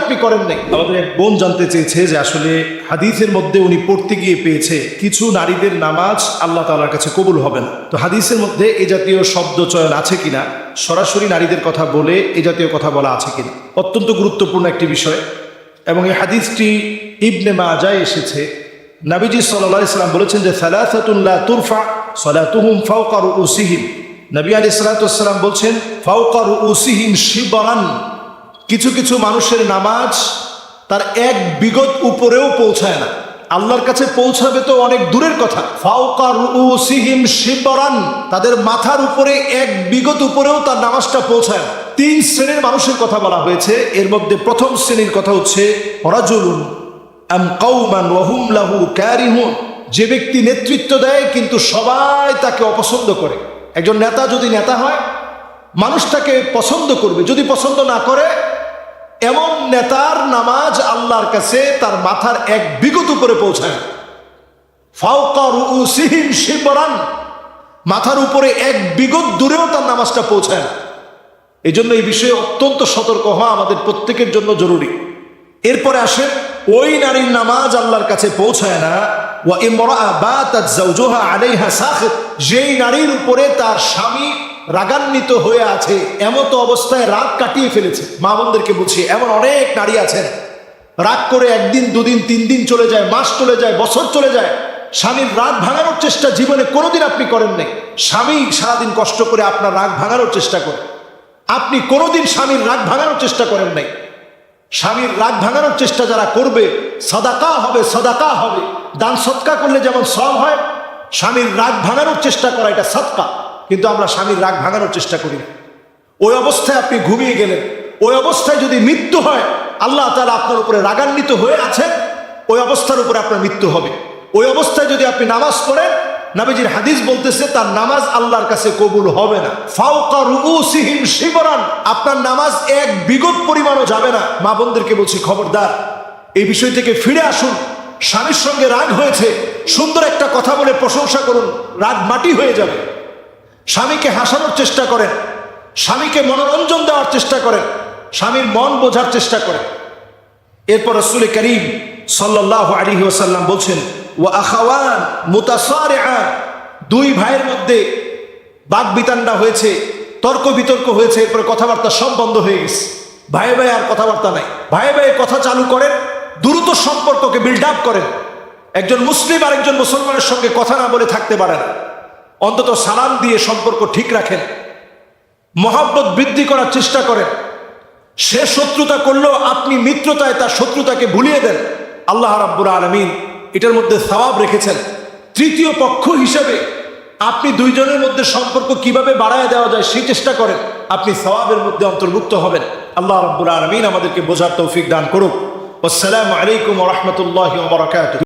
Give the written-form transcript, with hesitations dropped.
আপনি করেন নাই। আমাদের এক বোন জানতে চেয়েছে যে আসলে হাদিসের মধ্যে উনি পড়তে গিয়ে পেয়েছে কিছু নারীদের নামাজ আল্লাহ তাআলার কাছে কবুল হবে না। তো হাদিসের মধ্যে এই জাতীয় শব্দ চয়ন আছে কিনা, সরাসরি নারীদের কথা বলে এই জাতীয় কথা বলা আছে কিনা, অত্যন্ত গুরুত্বপূর্ণ একটি বিষয়। এবং এই হাদিসটি ইবনে মাজায় এসেছে। নবীজি সাল্লাল্লাহু আলাইহি সাল্লাম বলেছেন যে সালাসাতুন লা তুরফা সালাতুহুম ফাওকা রুউসিহিম। নবী আলাইহিস সালাতু ওয়াস সালাম বলছেন ফাওকা রুউসিহিম শিবরান, কিছু কিছু মানুষের নামাজ তার এক বিগত উপরেও পৌঁছায় না, আল্লাহর কাছে পৌঁছাবে তো অনেক দূরের কথা। ফাওকা রুউসিহিম শিবরান, তাদের মাথার উপরে এক বিগত উপরেও তার নামাজটা পৌঁছায় না। তিন শ্রেণীর মানুষের কথা বলা হয়েছে। এর মধ্যে প্রথম শ্রেণীর কথা হচ্ছে রাজুলুন আম কওমান ওয়া হুম লাহু কারিহুন, যে ব্যক্তি নেতৃত্ব দেয় কিন্তু সবাই তাকে অপছন্দ করে। একজন নেতা যদি নেতা হয়, মানুষ তাকে পছন্দ করবে, যদি পছন্দ না করে এমন নেতার নামাজ আল্লাহর কাছে তার মাথার এক বিগত উপরে পৌঁছায়। ফাওকা রুউসিহিম শিবরান, মাথার উপরে এক বিগত দূরেও তার নামাজটা পৌঁছায় না। এই জন্য এই বিষয়ে অত্যন্ত সতর্ক হওয়া আমাদের প্রত্যেকের জন্য জরুরি। এরপরে আসে ওই নারীর নামাজ আল্লাহর কাছে পৌঁছায় না ওয়া ইমরাআ বাতাত যাওজুহা আলাইহা সাখিত, যেই নারীর উপরে তার স্বামী রাগান্বিত হয়ে আছে, এমতো অবস্থায় রাগ কাটিয়ে ফেলেছে। মা বোনদেরকে বলছি, এমন অনেক নারী আছেন রাগ করে একদিন দুদিন তিন দিন চলে যায়, মাস চলে যায়, বছর চলে যায়, স্বামীর রাগ ভাঙানোর চেষ্টা জীবনে কোনোদিন আপনি করেন নাই। স্বামী সারাদিন কষ্ট করে আপনার রাগ ভাঙানোর চেষ্টা করে, আপনি কোনোদিন স্বামীর রাগ ভাঙানোর চেষ্টা করেন নাই। স্বামীর রাগ ভাঙানোর চেষ্টা যারা করবে, সাদাকা হবে, সাদাকা হবে। দান সৎকা করলে যেমন সওয়াব হয়, স্বামীর রাগ ভাঙানোর চেষ্টা করা এটা সৎকা। কিন্তু আমরা স্বামীর রাগ ভাঙানোর চেষ্টা করি না। ওই অবস্থায় আপনি ঘুমিয়ে গেলেন, ওই অবস্থায় যদি মৃত্যু হয়, আল্লাহ তাআলা আপনার উপরে রাগান্বিত হয়ে আছেন, ওই অবস্থার উপরে আপনার মৃত্যু হবে। ওই অবস্থায় যদি আপনি নামাজ পড়েন, নবীজির হাদিস বলতেছে তার নামাজ আল্লাহর কাছে কবুল হবে না। ফাওকা রুউসিহিম শিবরান, আপনার নামাজ এক বিগত পরিমাণও যাবে না। মা বোনদেরকে বলছি, খবরদার, এই বিষয় থেকে ফিরে আসুন। স্বামীর সঙ্গে রাগ হয়েছে, সুন্দর একটা কথা বলে প্রশংসা করুন, রাগ মাটি হয়ে যাবে। স্বামীকে হাসানোর চেষ্টা করেন, স্বামীকে মনোরঞ্জন দেওয়ার চেষ্টা করেন, স্বামীর মন বোঝার চেষ্টা করেন। এরপর রাসূল করিম সাল্লাল্লাহু আলাইহি ওয়াসাল্লাম বলছেন ওয়া আখাওয়ান মুতাসারিআন, দুই ভাইয়ের মধ্যে বাকবিতণ্ডা হয়েছে, তর্ক বিতর্ক হয়েছে, এরপরে কথাবার্তা সব বন্ধ হয়ে গেছে, ভাই ভাই আর কথাবার্তা নাই। ভাই ভাই কথা চালু করেন, দ্রুত সম্পর্ককে বিল্ড আপ করেন। একজন মুসলিম আর একজন মুসলমানের সঙ্গে কথা না বলে থাকতে পারে না, অন্তত সালাম দিয়ে সম্পর্ক ঠিক রাখেন, মহব্বত বৃদ্ধি করার চেষ্টা করেন। সে শত্রুতা করলো, আপনি মিত্রতায় তার শত্রুতাকে ভুলিয়ে দেন। আল্লাহ রাব্বুল আলামিন এটার মধ্যে সওয়াব রেখেছেন। তৃতীয় পক্ষ হিসেবে আপনি দুইজনের মধ্যে সম্পর্ক কিভাবে বাড়ায় দেওয়া যায় সেই চেষ্টা করেন, আপনি সওয়াবের মধ্যে অন্তর্ভুক্ত হবেন। আল্লাহ রাব্বুল আলামিন আমাদেরকে বোঝার তৌফিক দান করুক। আসসালামু আলাইকুম ওয়া রাহমাতুল্লাহি ওয়া বারাকাতুহু।